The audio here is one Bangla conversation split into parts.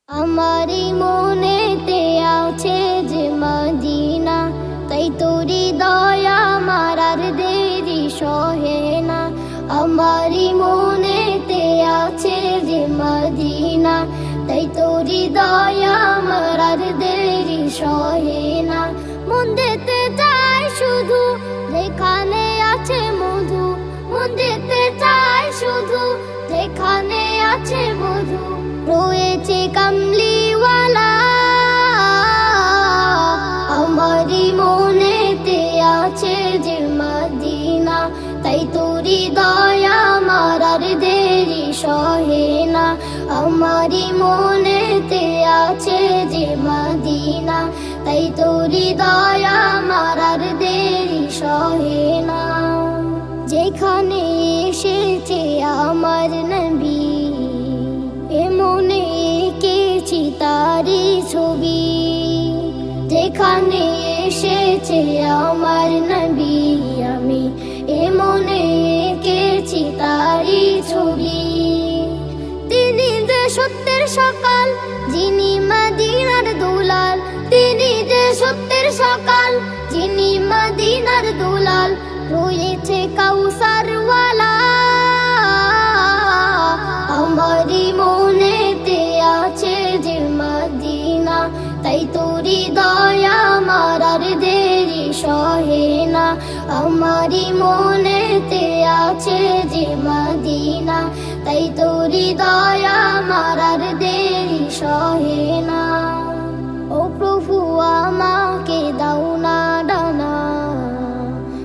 আমারি মনেতে আছে যে মদিনা, তাই তোরি দয়া আমার আর দেরি সহে না। আমারি মনেতে আছে যে মদিনা, তাই তোরি দয়া আমার আর দেরি সহে না। মন দিতে চাই শুধু যেখানে আছে মধু, মন দিতে চাই শুধু যেখানে আছে মধু। রয়েছে কামলিওয়ালা আমারি মনেতে আছে যে মদিনা, তাই তোরি দয়া আমার আর দেরি সহে না। আমারি মনেতে আছে যে মদিনা, তাই তোরি দয়া আমার আর দেরি সহে না। যেখানে এসেছে আমার নবী, এ মনে এঁকেছি তারি ছবি। যেখানে এসেছে আমার নবী, আমি এ মনে এঁকেছি তারি ছবি। তিনি যে সত্যের সকাল, যিনি মদিনার দুলাল। তিনি যে সত্যের সকাল, যিনি মদিনার দুলাল। রয়েছে কাউসারওয়ালা আমারি মনেতে আছে যে মদিনা, তাই তোরি দয়া আমার আর দেরি সহে না। আমারি মনেতে আছে যে মদিনা, তাই তোরি দয়া আমার আর দেরি সহে না। ও প্রভু আমাকে দাও না ডানা,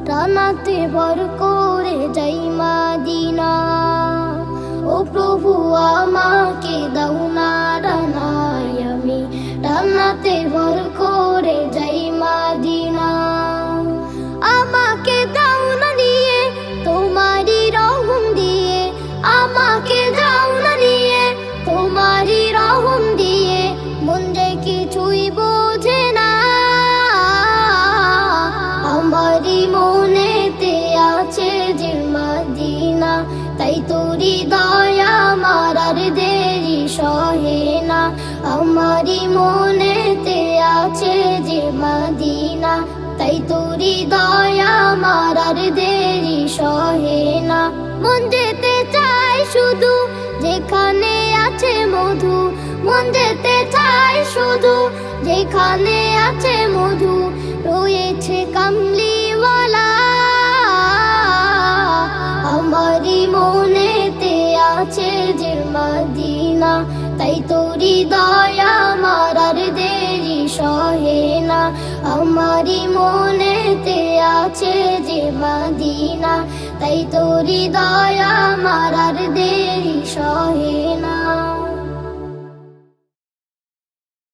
ডানাতে ভর করে যাই মদিনা। ও প্রভু আমাকে দাও না ডানায়, আমি ডানাতে ভর করে যাই মদিনা। আমাকে দাও না নিয়ে তোমারি রহম দিয়ে, আমাকে দাও না নিয়ে তোমারি রহম দিয়ে। মন যে কিছুই বোঝে না আমারি মনেতে আছে যে মদিনা, তাই তোরি দয়া আমার আর দেরি সহে না। আমারি মনেতে আছে যে মদিনা, তাই তোরি দয়া আমার আর দেরি সহে না। মন যেতে চাই শুধু যেখানে আছে মধু, মন যেতে চাই শুধু যেখানে আছে মধু। রয়েছে কামলিওয়ালা আমারি মনেতে আছে যে মদিনা, তাই তোরি দয়া আমার আর দেরি সহে না। আমারি মনেতে আছে যে মদিনা, তাই তোরি দয়া আমার আর দেরি